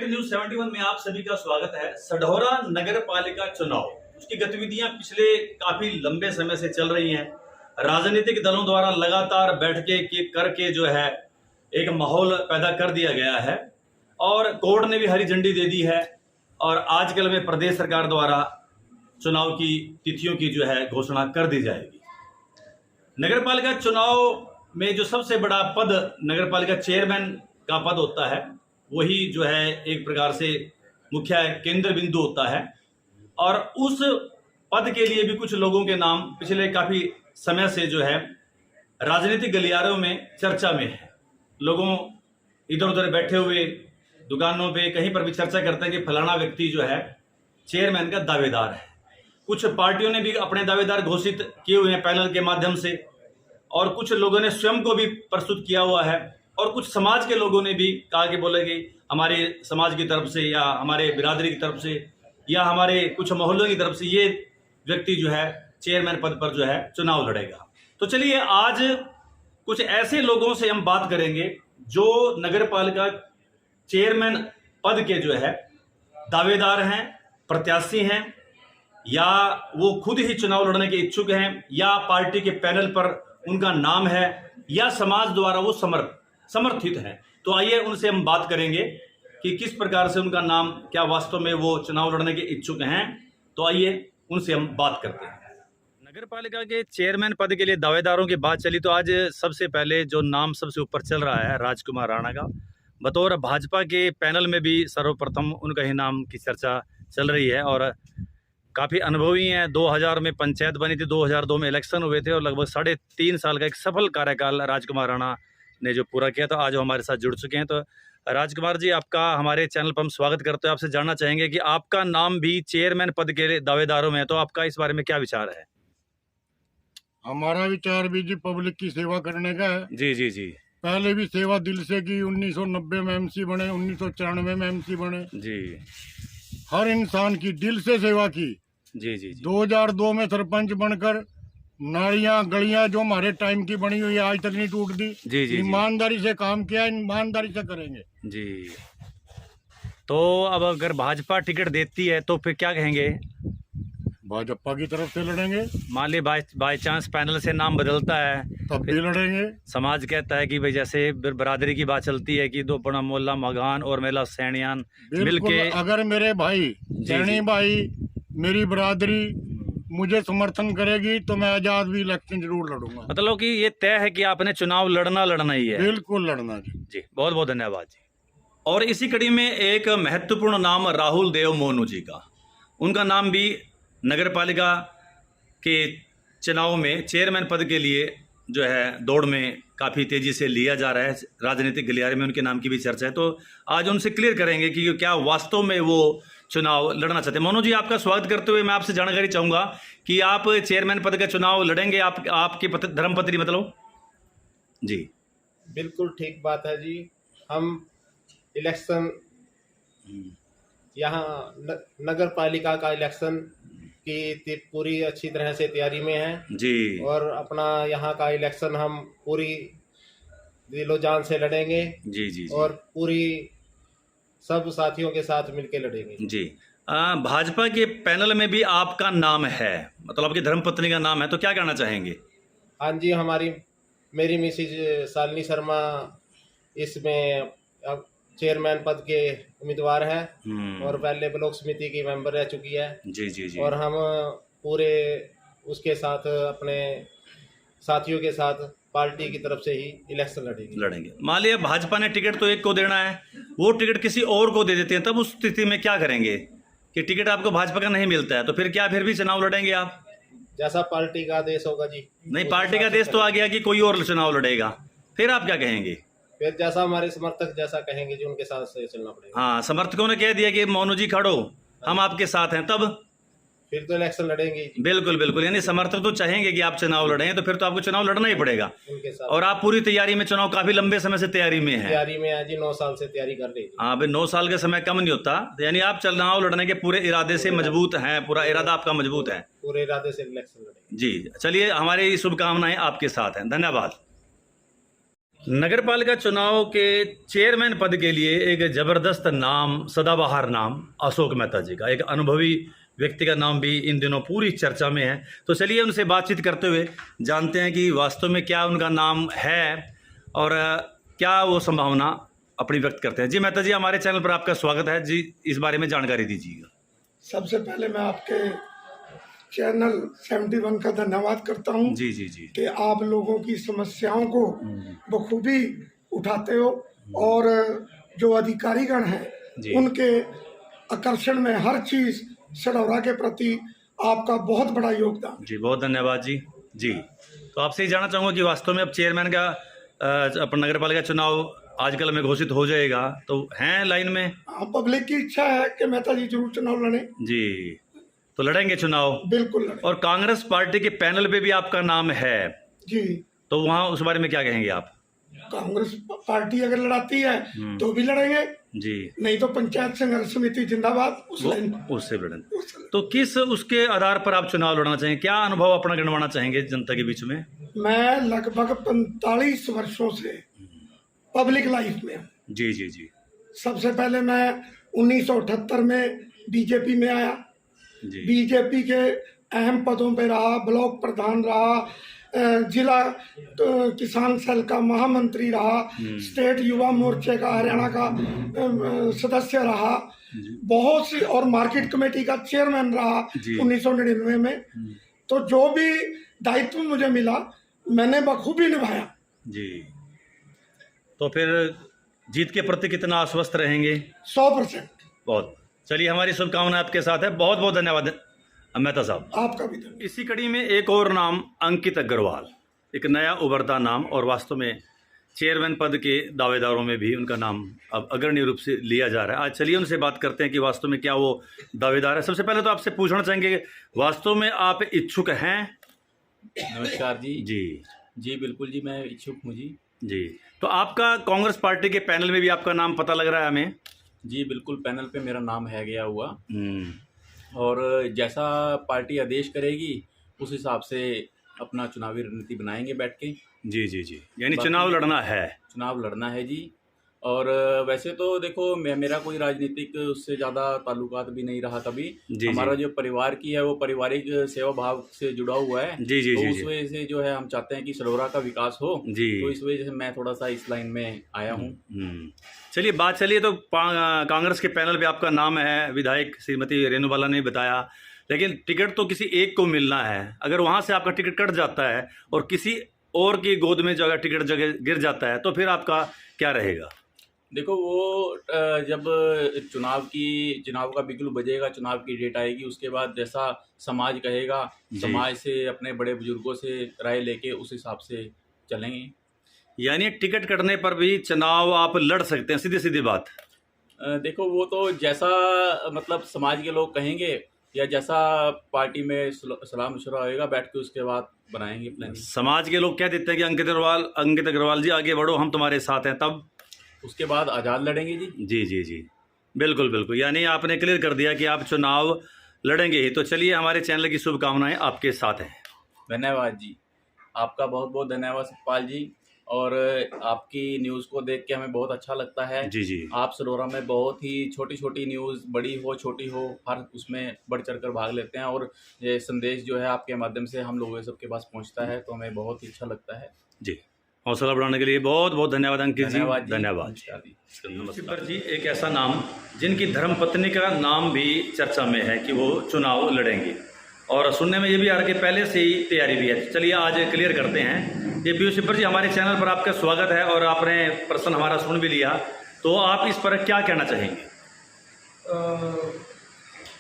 News 71 में आप सभी का स्वागत है। सढौरा नगर पालिका चुनाव, उसकी गतिविधियां पिछले काफी लंबे समय से चल रही हैं। राजनीतिक दलों द्वारा लगातार बैठकें करके जो है एक माहौल पैदा कर दिया गया है और कोर्ट ने भी हरी झंडी दे दी है और आजकल में प्रदेश सरकार द्वारा चुनाव की तिथियों की जो है घोषणा कर दी जाएगी। नगर पालिका चुनाव में जो सबसे बड़ा पद नगर पालिका चेयरमैन का पद होता है, वही जो है एक प्रकार से मुख्य केंद्र बिंदु होता है और उस पद के लिए भी कुछ लोगों के नाम पिछले काफी समय से जो है राजनीतिक गलियारों में चर्चा में है। लोगों इधर उधर बैठे हुए दुकानों पे कहीं पर भी चर्चा करते हैं कि फलाना व्यक्ति जो है चेयरमैन का दावेदार है। कुछ पार्टियों ने भी अपने दावेदार घोषित किए हुए हैं पैनल के माध्यम से और कुछ लोगों ने स्वयं को भी प्रस्तुत किया हुआ है और कुछ समाज के लोगों ने भी कहा कि बोले कि हमारे समाज की तरफ से या हमारे बिरादरी की तरफ से या हमारे कुछ मोहल्लों की तरफ से ये व्यक्ति जो है चेयरमैन पद पर जो है चुनाव लड़ेगा। तो चलिए आज कुछ ऐसे लोगों से हम बात करेंगे जो नगर पालिका चेयरमैन पद के जो है दावेदार हैं, प्रत्याशी हैं या वो खुद ही चुनाव लड़ने के इच्छुक हैं या पार्टी के पैनल पर उनका नाम है या समाज द्वारा वो समर्थित है। तो आइए उनसे हम बात करेंगे कि किस प्रकार से उनका नाम, क्या वास्तव में वो चुनाव लड़ने के इच्छुक हैं। तो आइए उनसे हम बात करते हैं। नगर पालिका के चेयरमैन पद के लिए दावेदारों की बात चली तो आज सबसे पहले जो नाम सबसे ऊपर चल रहा है राजकुमार राणा का, बतौर भाजपा के पैनल में भी सर्वप्रथम उनका ही नाम की चर्चा चल रही है और काफ़ी अनुभवी हैं। 2000 में पंचायत बनी थी, 2002 में इलेक्शन हुए थे और लगभग 3.5 साल का एक सफल कार्यकाल राजकुमार राणा ने जो पूरा किया था, आज वो हमारे साथ जुड़ चुके हैं। तो राजकुमार जी, आपका हमारे चैनल पर हम स्वागत करते हैं। आपसे जानना चाहेंगे कि आपका नाम भी चेयरमैन पद के दावेदारों में है, तो आपका इस बारे में क्या विचार है? हमारा विचार भी जी पब्लिक की सेवा करने का है। जी जी जी। पहले भी सेवा दिल से की, 1990 में एमसी बने, 1994 में एमसी बने जी। हर इंसान की दिल से सेवा की। जी जी जी। 2002 में सरपंच बनकर नालियां गलियां जो हमारे टाइम की बनी हुई है आज तक नहीं टूट दी। जी जी। ईमानदारी से काम किया, ईमानदारी से करेंगे जी। तो अब अगर भाजपा टिकट देती है तो फिर क्या कहेंगे? भाजपा की तरफ से लड़ेंगे। मान ली बाई चांस पैनल से नाम बदलता है तब भी लड़ेंगे। समाज कहता है कि भाई जैसे बरादरी की बात चलती है कि दो बड़ा मोहल्ला मगान और मेला सैनियान मिलके, अगर मेरे भाई सैनी भाई मेरी बरादरी मुझे समर्थन करेगी तो मैं आजाद भी इलेक्शन जरूर लड़ूंगा। मतलब कि ये तय है कि आपने चुनाव लड़ना ही है। बिल्कुल लड़ना जी। जी, बहुत बहुत धन्यवाद जी। और इसी कड़ी में एक महत्वपूर्ण नाम राहुल देव मोनू जी का, उनका नाम भी नगर पालिका के चुनाव में चेयरमैन पद के लिए जो है दौड़ में काफ़ी तेज़ी से लिया जा रहा है। राजनीतिक गलियारे में उनके नाम की भी चर्चा है, तो आज उनसे क्लियर करेंगे कि क्या वास्तव में वो चुनाव लड़ना चाहते हैं। मोनू जी, आपका स्वागत करते हुए मैं आपसे जानकारी चाहूँगा कि आप चेयरमैन पद का चुनाव लड़ेंगे, आपकी धर्मपत्नी मतलब? जी बिल्कुल ठीक बात है जी। हम इलेक्शन यहाँ नगर पालिका का इलेक्शन की पूरी अच्छी तरह से तैयारी में है जी और अपना यहाँ का इलेक्शन हम पूरी दिलो जान से लड़ेंगे। जी जी। और पूरी सब साथियों के साथ मिलकर लड़ेंगे जी। भाजपा के पैनल में भी आपका नाम है, मतलब आपकी धर्मपत्नी का नाम है, तो क्या कहना चाहेंगे? हाँ जी, मेरी मिसेज शालिनी शर्मा इसमें अब चेयरमैन पद के उम्मीदवार है और पहले ब्लॉक समिति की मेंबर रह चुकी है। जी जी जी। और हम पूरे उसके साथ अपने साथियों के साथ पार्टी की तरफ से ही इलेक्शन लड़ेंगे। मान लिया भाजपा ने टिकट तो एक को देना है, वो टिकट किसी और को दे देते हैं, तब उस स्थिति में क्या करेंगे कि टिकट आपको भाजपा का नहीं मिलता है, तो फिर क्या फिर भी चुनाव लड़ेंगे आप? जैसा पार्टी का आदेश होगा जी। नहीं, पार्टी का आदेश तो आ गया कि कोई और चुनाव लड़ेगा, फिर आप क्या कहेंगे? फिर जैसा हमारे समर्थक जैसा कहेंगे जी, उनके साथ से चलना पड़ेगा। हाँ, समर्थकों ने कह दिया कि मोनू जी खड़ो, हम आपके साथ हैं, तब फिर तो इलेक्शन लड़ेंगे। बिल्कुल बिल्कुल, यानी समर्थक तो चाहेंगे कि आप चुनाव लड़ें, तो फिर तो आपको चुनाव लड़ना ही पड़ेगा उनके साथ। और आप पूरी तैयारी में, चुनाव काफी लंबे समय से तैयारी में है जी, 9 साल से तैयारी कर रही है। हाँ भाई, 9 साल का समय कम नहीं होता, यानी आप चुनाव लड़ने के पूरे इरादे से मजबूत हैं, पूरा इरादा आपका मजबूत है। पूरे इरादे से इलेक्शन लड़ेंगे जी। चलिए, हमारी शुभकामनाएं आपके साथ हैं, धन्यवाद। नगर पालिका चुनाव के चेयरमैन पद के लिए एक जबरदस्त नाम, सदाबहार नाम अशोक मेहता जी का, एक अनुभवी व्यक्ति का नाम भी इन दिनों पूरी चर्चा में है। तो चलिए उनसे बातचीत करते हुए जानते हैं कि वास्तव में क्या उनका नाम है और क्या वो संभावना अपनी व्यक्त करते हैं। जी मेहता जी, हमारे चैनल पर आपका स्वागत है जी, इस बारे में जानकारी दीजिएगा। सबसे पहले मैं आपके चैनल 71 का धन्यवाद करता हूं जी जी जी। कि आप लोगों की समस्याओं को बखूबी उठाते हो और जो अधिकारीगण हैं उनके आकर्षण में हर चीज सढौरा के प्रति आपका बहुत बड़ा योगदान। जी बहुत धन्यवाद जी। जी तो आपसे ही जानना चाहूँगा कि वास्तव में अब चेयरमैन का अपना नगर पालिका चुनाव आजकल में घोषित हो जाएगा, तो हैं लाइन में? पब्लिक की इच्छा है कि मेहता जी जरूर चुनाव लड़े। जी तो लड़ेंगे चुनाव? बिल्कुल लड़े। और कांग्रेस पार्टी के पैनल पे भी आपका नाम है जी, तो वहाँ उस बारे में क्या कहेंगे आप? कांग्रेस पार्टी अगर लड़ाती है तो भी लड़ेंगे जी, नहीं तो पंचायत संघर्ष समिति जिंदाबाद उससे लड़ेंगे। तो किस उसके आधार पर आप चुनाव लड़ना चाहेंगे, क्या अनुभव अपना गिनवाना चाहेंगे जनता के बीच में? मैं लगभग 45 वर्षों से पब्लिक लाइफ में हूँ। जी जी जी। सबसे पहले मैं 1978 में बीजेपी में आया, बीजेपी के अहम पदों पे रहा, ब्लॉक प्रधान रहा, जिला किसान सेल का महामंत्री रहा, स्टेट युवा मोर्चे का हरियाणा का सदस्य रहा, बहुत सी, और मार्केट कमेटी का चेयरमैन रहा 1999 में। तो जो भी दायित्व मुझे मिला मैंने बखूबी निभाया। जी तो फिर जीत के प्रति कितना आश्वस्त रहेंगे? 100%। बहुत, चलिए हमारी शुभकामनाएं आपके साथ है। बहुत बहुत धन्यवाद मेहता साहब। आपका भी धन्यवाद। इसी कड़ी में एक और नाम, अंकित अग्रवाल, एक नया उभरता नाम और वास्तव में चेयरमैन पद के दावेदारों में भी उनका नाम अब अग्रणी रूप से लिया जा रहा है। आज चलिए उनसे बात करते हैं कि वास्तव में क्या वो दावेदार है। सबसे पहले तो आपसे पूछना चाहेंगे, वास्तव में आप इच्छुक हैं? नमस्कार जी। जी जी बिल्कुल जी, मैं इच्छुक हूँ जी। जी तो आपका कांग्रेस पार्टी के पैनल में भी आपका नाम पता लग रहा है हमें? जी बिल्कुल, पैनल पे मेरा नाम है गया हुआ और जैसा पार्टी आदेश करेगी उस हिसाब से अपना चुनावी रणनीति बनाएंगे बैठ के। जी जी जी, यानी चुनाव लड़ना है? चुनाव लड़ना है जी। और वैसे तो देखो मेरा कोई राजनीतिक उससे ज़्यादा ताल्लुकात भी नहीं रहा कभी। हमारा जो परिवार की है वो पारिवारिक सेवा भाव से जुड़ा हुआ है। जी जी तो जी उस वजह से जो है हम चाहते हैं कि सढौरा का विकास हो जी, तो इस वजह से मैं थोड़ा सा इस लाइन में आया हूँ। चलिए बात चलिए तो कांग्रेस के पैनल पे आपका नाम है, विधायक श्रीमती रेणुबाला ने बताया, लेकिन टिकट तो किसी एक को मिलना है। अगर वहाँ से आपका टिकट कट जाता है और किसी और की गोद में जो अगर टिकट जगह गिर जाता है तो फिर आपका क्या रहेगा? देखो वो जब चुनाव का बिगुल बजेगा, चुनाव की डेट आएगी, उसके बाद जैसा समाज कहेगा, समाज से अपने बड़े बुजुर्गों से राय लेके उस हिसाब से चलेंगे। यानी टिकट कटने पर भी चुनाव आप लड़ सकते हैं, सीधी सीधी बात? देखो वो तो जैसा मतलब समाज के लोग कहेंगे या जैसा पार्टी में सलाह मशवरा होएगा बैठ के उसके बाद बनाएंगे प्लान। समाज के लोग कह देते हैं कि अंकित अग्रवाल जी आगे बढ़ो, हम तुम्हारे साथ हैं, तब उसके बाद आज़ाद लड़ेंगे जी। जी जी जी बिल्कुल बिल्कुल, यानी आपने क्लियर कर दिया कि आप चुनाव लड़ेंगे ही। तो चलिए हमारे चैनल की शुभकामनाएं आपके साथ हैं। धन्यवाद जी, आपका बहुत बहुत धन्यवाद सतपाल जी। और आपकी न्यूज़ को देख के हमें बहुत अच्छा लगता है। जी जी, आप सढौरा में बहुत ही छोटी छोटी न्यूज़, बड़ी हो छोटी हो, हर उसमें बढ़ चढ़ कर भाग लेते हैं और ये संदेश जो है आपके माध्यम से हम लोगों सबके पास पहुंचता है तो हमें बहुत ही अच्छा लगता है जी। हौसला बढ़ाने के लिए बहुत बहुत धन्यवाद अंकित जी। धन्यवाद। नमस्कार जी। एक ऐसा नाम जिनकी धर्मपत्नी का नाम भी चर्चा में है कि वो चुनाव लड़ेंगे और सुनने में ये भी आ रहा है कि पहले से ही तैयारी भी है। चलिए आज क्लियर करते हैं। ये पीयूष सिब्बर जी, हमारे चैनल पर आपका स्वागत है और आपने प्रश्न हमारा सुन भी लिया, तो आप इस पर क्या कहना चाहेंगे?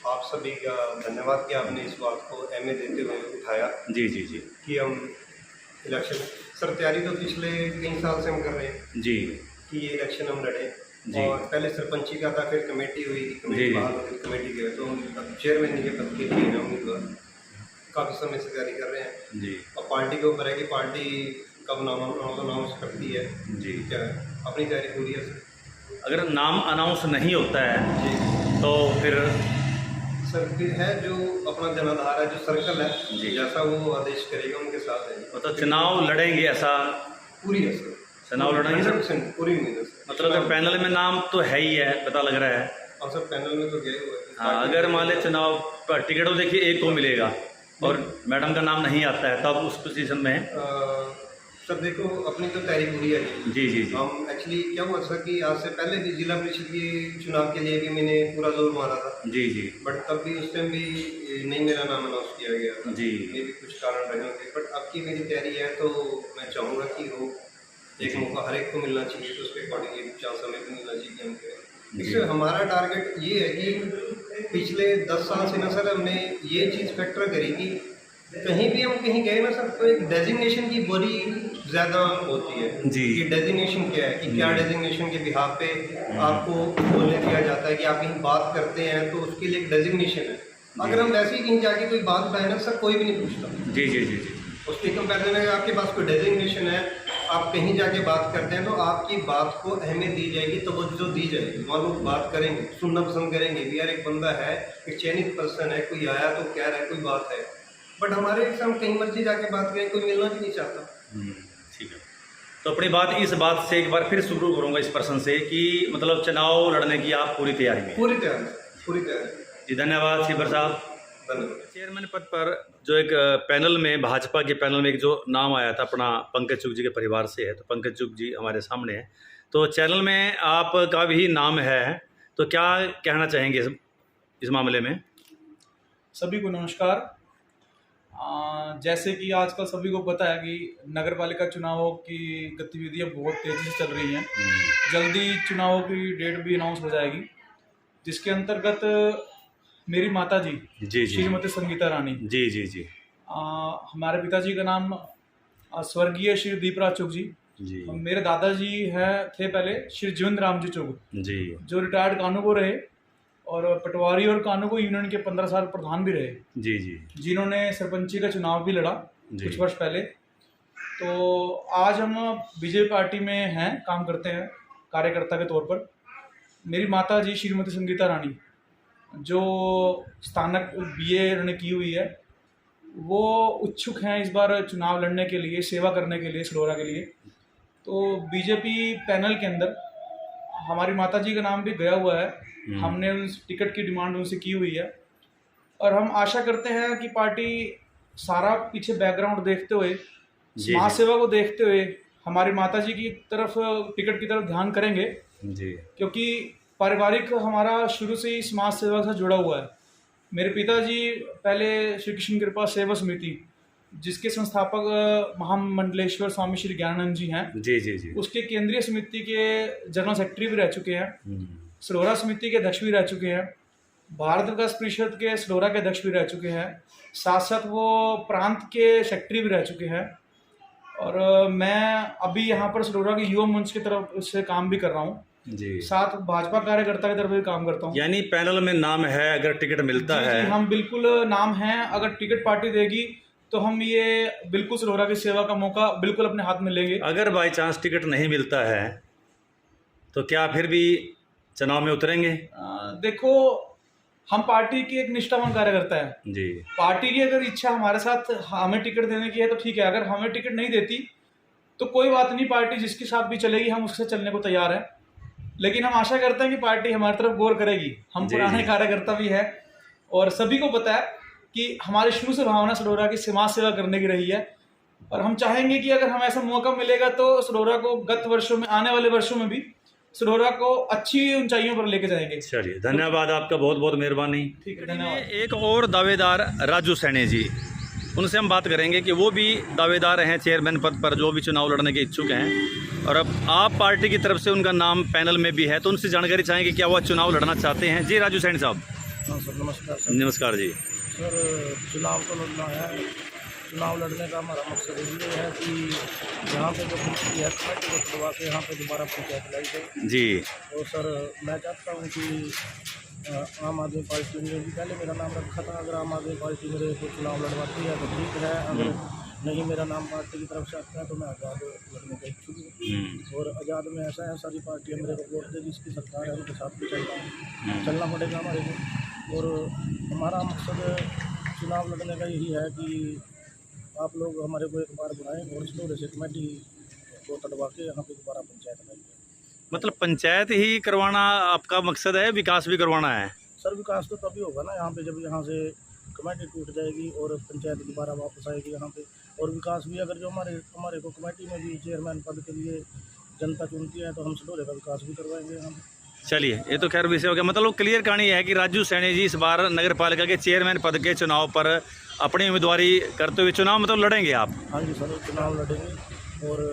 आप सभी का धन्यवाद कि आपने इस बात को अहमियत देते हुए उठाया। जी जी जी, कि हम इलेक्शन, सर तैयारी तो पिछले 3 साल से हम कर रहे हैं जी कि ये इलेक्शन हम लड़े। जी। और पहले सरपंची का था, फिर कमेटी हुई, कमेटी बहाल हुई, कमेटी के तो अब चेयरमैन के पद के लिए उम्मीदवार काफ़ी समय से तैयारी कर रहे हैं जी। और पार्टी के ऊपर है कि पार्टी कब नाम अनाउंस करती है जी, क्या अपनी तैयारी पूरी है सर। अगर नाम अनाउंस नहीं होता है जी तो फिर फिर है जो अपना जनाधार है, जो सर्कल है जी, जैसा वो आदेश करेगा उनके साथ है। मतलब चुनाव लड़ेंगे ऐसा पूरी है सर। चुनाव लड़ेंगे सर? 100% पूरी उम्मीद है सर। मतलब पैनल में नाम तो है ही है, पता लग रहा है। और सब पैनल में तो गए हुए हैं। हाँ, अगर मान ले चुनाव पर टिकट तो देखिए एक को मिलेगा और मैडम का नाम नहीं आता है, तब उस पोजीशन में सर देखो, अपनी तो तैयारी पूरी है जी जी जी हम एक्चुअली क्या हुआ सर कि आज से पहले भी जिला परिषद के चुनाव के लिए भी मैंने पूरा जोर मारा था, जी जी बट तब भी उस टाइम भी नहीं मेरा नाम अनाउंस किया गया था जी। मे भी कुछ कारण रहे होंगे, बट अब की मेरी तैयारी है तो मैं चाहूँगा कि वो एक मौका हर एक को मिलना चाहिए, तो उसके अकॉर्डिंगली चांस हमें भी मिलना चाहिए कि हम करें। इससे हमारा टारगेट ये है कि पिछले 10 साल से ना सर हमने ये चीज़ फैक्टर करी कि कहीं भी हम कहीं गए ना सर, तो एक डेजिग्नेशन की बड़ी ज़्यादा होती है जी। कि डेजिग्नेशन क्या है, कि क्या डेजिग्नेशन के बिहाफ पे आपको बोलने दिया जाता है कि आप कहीं बात करते हैं तो उसके लिए एक डेजिग्नेशन है। अगर हम वैसे ही कहीं जाके कोई बात बताए ना सर, कोई भी नहीं पूछता। जी जी जी जी उसके कंपेरिजन में आपके पास कोई डेजिग्नेशन है, आप कहीं जाके बात करते हैं तो आपकी बात को अहमियत दी जाएगी, तो वो जो दी जाएगी वहाँ लोग बात करेंगे, सुनना पसंद करेंगे भी यार एक बंदा है, एक चयनित पर्सन है, कोई आया तो कह रहा है, कोई बात है। बट हमारे से हम कहीं मर्जी जाके बात करें, कोई मिलना भी नहीं चाहता। ठीक है। तो अपनी बात इस बात से एक बार फिर शुरू करूँगा इस प्रश्न से कि मतलब चुनाव लड़ने की आप पूरी तैयारी में? पूरी तैयारी, पूरी तैयारी जी, धन्यवाद शिवर साहब। धन्यवाद। चेयरमैन पद पर जो एक पैनल में, भाजपा के पैनल में एक जो नाम आया था अपना पंकज चुग जी के परिवार से है, तो पंकज चुग जी हमारे सामने है, तो चैनल में आपका भी नाम है, तो क्या कहना चाहेंगे इस मामले में? सभी को नमस्कार। जैसे कि आजकल सभी को पता है कि नगर पालिका चुनावों की गतिविधियां बहुत तेज़ी से चल रही हैं। जल्दी चुनावों की डेट भी अनाउंस हो जाएगी, जिसके अंतर्गत मेरी माता जी जी श्रीमती संगीता रानी जी जी जी हमारे पिताजी का नाम स्वर्गीय श्री दीपराज चुग जी, मेरे दादाजी थे पहले श्री जीवन राम जी चुग जी, जो रिटायर्ड कानूको रहे और पटवारी और कानूको यूनियन के 15 साल प्रधान भी रहे जी जी, जिन्होंने सरपंची का चुनाव भी लड़ा कुछ वर्ष पहले। तो आज हम बीजेपी पार्टी में हैं, काम करते हैं कार्यकर्ता के तौर पर। मेरी माता जी श्रीमती संगीता रानी जो स्नातक BA उन्होंने की हुई है, वो इच्छुक हैं इस बार चुनाव लड़ने के लिए, सेवा करने के लिए, सलोरा के लिए। तो बीजेपी पैनल के अंदर हमारी माता जी का नाम भी गया हुआ है। हमने उस टिकट की डिमांड उनसे की हुई है और हम आशा करते हैं कि पार्टी सारा पीछे बैकग्राउंड देखते हुए, समाज सेवा को देखते हुए हमारी माता जी की तरफ, टिकट की तरफ ध्यान करेंगे जी, क्योंकि पारिवारिक हमारा शुरू से ही समाज सेवा से जुड़ा हुआ है। मेरे पिताजी पहले श्री कृष्ण कृपा सेवा समिति, जिसके संस्थापक महामंडलेश्वर स्वामी श्री ज्ञानानंद जी हैं, जी जी जी, उसके केंद्रीय समिति के जनरल सेक्रेटरी भी रह चुके हैं, सलोरा समिति के अध्यक्ष भी रह चुके हैं, भारत विकास परिषद के सलोरा के अध्यक्ष भी रह चुके हैं, साथ साथ वो प्रांत के सेक्रेटरी भी रह चुके हैं। और मैं अभी यहाँ पर सलोरा के युवा मंच की तरफ से काम भी कर रहा हूँ जी, साथ भाजपा कार्यकर्ता की तरफ भी काम करता हूँ। यानी पैनल में नाम है, अगर टिकट मिलता है? जी, हम बिल्कुल नाम है, अगर टिकट पार्टी देगी तो हम ये बिल्कुल सलोरा की सेवा का मौका बिल्कुल अपने हाथ में लेंगे। अगर बाई चांस टिकट नहीं मिलता है तो क्या फिर भी चुनाव में उतरेंगे? देखो, हम पार्टी की एक निष्ठावान कार्यकर्ता है जी। पार्टी की अगर इच्छा हमारे साथ हमें टिकट देने की है तो ठीक है, अगर हमें टिकट नहीं देती तो कोई बात नहीं, पार्टी जिसके साथ भी चलेगी हम उससे चलने को तैयार है। लेकिन हम आशा करते हैं कि पार्टी हमारी तरफ गौर करेगी। हम पुराने कार्यकर्ता भी हैं और सभी को पता है कि हमारे शुरू से भावना सलोरा की समाज सेवा करने की रही है और हम चाहेंगे कि अगर हमें ऐसा मौका मिलेगा तो सलोरा को गत वर्षों में, आने वाले वर्षों में भी सलोरा को अच्छी ऊंचाइयों पर लेके जाएंगे। चलिए, धन्यवाद आपका, बहुत बहुत मेहरबानी। ठीक है, धन्यवाद। एक और दावेदार राजू सैनी जी, उनसे हम बात करेंगे कि वो भी दावेदार हैं चेयरमैन पद पर, जो भी चुनाव लड़ने के इच्छुक हैं और अब आप पार्टी की तरफ से उनका नाम पैनल में भी है, तो उनसे जानकारी चाहेंगे क्या वो चुनाव लड़ना चाहते हैं। जी राजू सैनी साहब। सर नमस्कार। सर नमस्कार जी। सर, चुनाव तो लड़ना है। चुनाव लड़ने का हमारा मकसद ये है कि जहाँ पे जो कमेटी है कमेटी को छुड़वा के यहाँ पे दोबारा पंचायत लाई जाए जी। तो सर मैं चाहता हूँ कि आम आदमी पार्टी ने भी पहले मेरा नाम रखा था, अगर आम आदमी पार्टी मेरे को चुनाव लड़वाती है तो ठीक है, अगर नहीं मेरा नाम पार्टी की तरफ से आता है तो मैं आज़ाद लड़ने का इच्छुक हूँ। और आज़ाद में ऐसा है, सारी पार्टियाँ मेरे को वोट दे, जिसकी सरकार है उनके साथ भी चलना पड़ेगा हमारे को। और हमारा मकसद चुनाव लड़ने का यही है कि आप लोग हमारे को एक बार बुलाएं और सलोरे से कमेटी को तड़वा के यहाँ पे दोबारा पंचायत लाई है। मतलब पंचायत ही करवाना आपका मकसद है, विकास भी करवाना है? सर विकास तो तभी होगा ना यहाँ पे जब यहाँ से कमेटी टूट जाएगी और पंचायत दोबारा वापस आएगी यहाँ पे। और विकास भी अगर जो हमारे को कमेटी में भी चेयरमैन पद के लिए जनता चुनती है तो हम सडोरे का विकास भी करवाएंगे यहाँ पे। चलिए, ये तो खैर विषय हो गया। मतलब क्लियर कहानी है कि राजू सैनी जी इस बार नगर पालिका के चेयरमैन पद के चुनाव पर अपनी उम्मीदवारी करते हुए चुनाव मतलब लड़ेंगे आप? हाँ जी सर, चुनाव लड़ेंगे और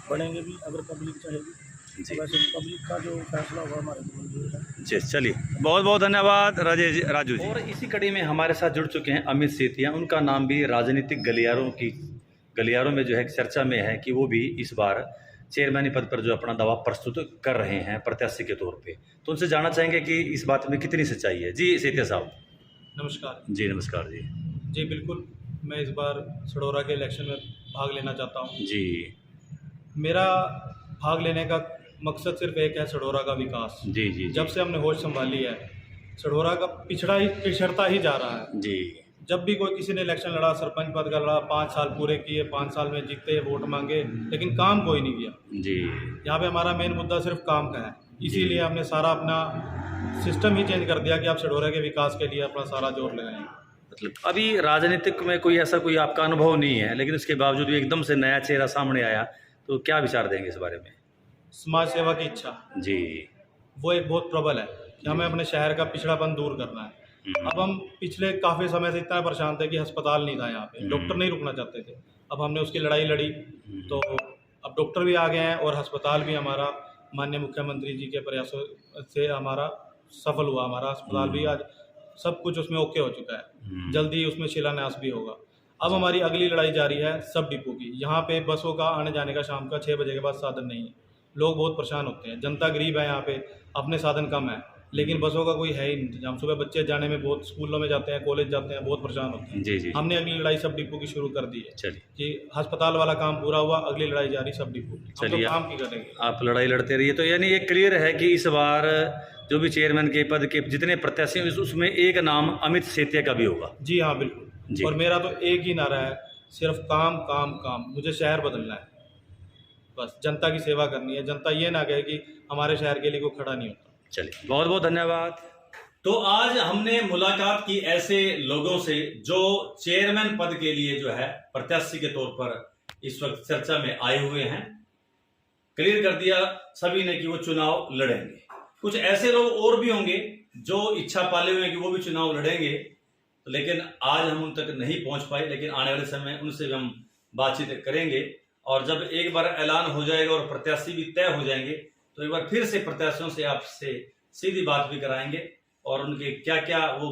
बढ़ेंगे भी अगर पब्लिक चाहेगी। जी। वैसे पब्लिक का जो फैसला होगा हमारे को मंजूर है। जी, चलिए, बहुत बहुत धन्यवाद राजू जी। और इसी कड़ी में हमारे साथ जुड़ चुके हैं अमित सेतिया। उनका नाम भी राजनीतिक गलियारों में जो है चर्चा में है कि वो भी इस बार चेयरमैन पद पर जो अपना दावा प्रस्तुत कर रहे हैं प्रत्याशी के तौर पे। तो उनसे जानना चाहेंगे कि इस बात में कितनी सच्चाई है। जी सेतिया साहब। नमस्कार जी नमस्कार जी। जी, बिल्कुल मैं इस बार सडोरा के इलेक्शन में भाग लेना चाहता हूँ। जी मेरा भाग लेने का मकसद सिर्फ एक है, सडोरा का विकास। जी जी जब से हमने होश संभाली है सडोरा का पिछड़ता ही जा रहा है। जी। जब भी कोई किसी ने इलेक्शन लड़ा, सरपंच पद का लड़ा, 5 साल पूरे किए, 5 साल में जीते, वोट मांगे, लेकिन काम कोई नहीं किया। जी। यहाँ पे हमारा मेन मुद्दा सिर्फ काम का है, इसीलिए हमने सारा अपना सिस्टम ही चेंज कर दिया कि आप सडोरा के विकास के लिए अपना सारा जोर लगाएं। मतलब अभी राजनीतिक में कोई ऐसा कोई आपका अनुभव नहीं है, लेकिन उसके बावजूद भी एकदम से नया चेहरा सामने आया, तो क्या विचार देंगे इस बारे में? समाज सेवा की इच्छा जी। वो एक बहुत प्रबल है कि हमें अपने शहर का पिछड़ापन दूर करना है। अब हम पिछले काफ़ी समय से इतना परेशान थे कि अस्पताल नहीं था यहाँ पे, डॉक्टर नहीं रुकना चाहते थे। अब हमने उसकी लड़ाई लड़ी तो अब डॉक्टर भी आ गए हैं और अस्पताल भी हमारा माननीय मुख्यमंत्री जी के प्रयासों से हमारा सफल हुआ। हमारा अस्पताल भी आज सब कुछ उसमें ओके हो चुका है, जल्दी ही उसमें शिलान्यास भी होगा। अब हमारी अगली लड़ाई जारी है सब डिपो की। यहाँ पे बसों का आने जाने का शाम का 6 बजे के बाद साधन नहीं है, लोग बहुत परेशान होते हैं। जनता गरीब है, यहाँ पे अपने साधन कम है, लेकिन बसों का कोई है ही इंतजाम। सुबह बच्चे जाने में बहुत, स्कूलों में जाते हैं, कॉलेज जाते हैं, बहुत परेशान होते हैं। जी जी। हमने अगली लड़ाई सब डिपो की शुरू कर दी है। चलिए, कि अस्पताल वाला काम पूरा हुआ, अगली लड़ाई जारी सब डिपो की। हम तो चलिए, काम की करेंगे। आप लड़ाई लड़ते रहिए। तो यानी ये क्लियर है कि इस बार जो भी चेयरमैन के पद के जितने प्रत्याशी हैं उसमें एक नाम अमित सेतिया का भी होगा? जी हाँ, बिल्कुल। जी। और मेरा तो एक ही नारा है, सिर्फ काम काम काम। मुझे शहर बदलना है, बस जनता की सेवा करनी है। जनता ये ना कहे कि हमारे शहर के लिए कोई खड़ा नहीं होता। चलिए, बहुत बहुत धन्यवाद। तो आज हमने मुलाकात की ऐसे लोगों से जो चेयरमैन पद के लिए जो है प्रत्याशी के तौर पर इस वक्त चर्चा में आए हुए हैं। क्लियर कर दिया सभी ने कि वो चुनाव लड़ेंगे। कुछ ऐसे लोग और भी होंगे जो इच्छा पाले हुए हैं कि वो भी चुनाव लड़ेंगे, लेकिन आज हम उन तक नहीं पहुंच पाए। लेकिन आने वाले समय उनसे भी हम बातचीत करेंगे और जब एक बार ऐलान हो जाएगा और प्रत्याशी भी तय हो जाएंगे तो एक बार फिर से प्रत्याशियों से आपसे सीधी बात भी कराएंगे और उनके क्या क्या वो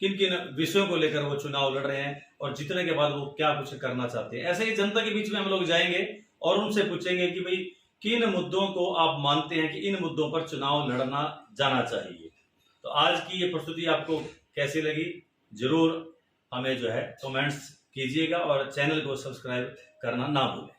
किन किन विषयों को लेकर वो चुनाव लड़ रहे हैं और जीतने के बाद वो क्या कुछ करना चाहते हैं। ऐसे ही जनता के बीच में हम लोग जाएंगे और उनसे पूछेंगे कि भाई किन मुद्दों को आप मानते हैं कि इन मुद्दों पर चुनाव लड़ना जाना चाहिए। तो आज की ये प्रस्तुति आपको कैसी लगी जरूर हमें जो है कमेंट्स कीजिएगा और चैनल को सब्सक्राइब करना ना भूलें।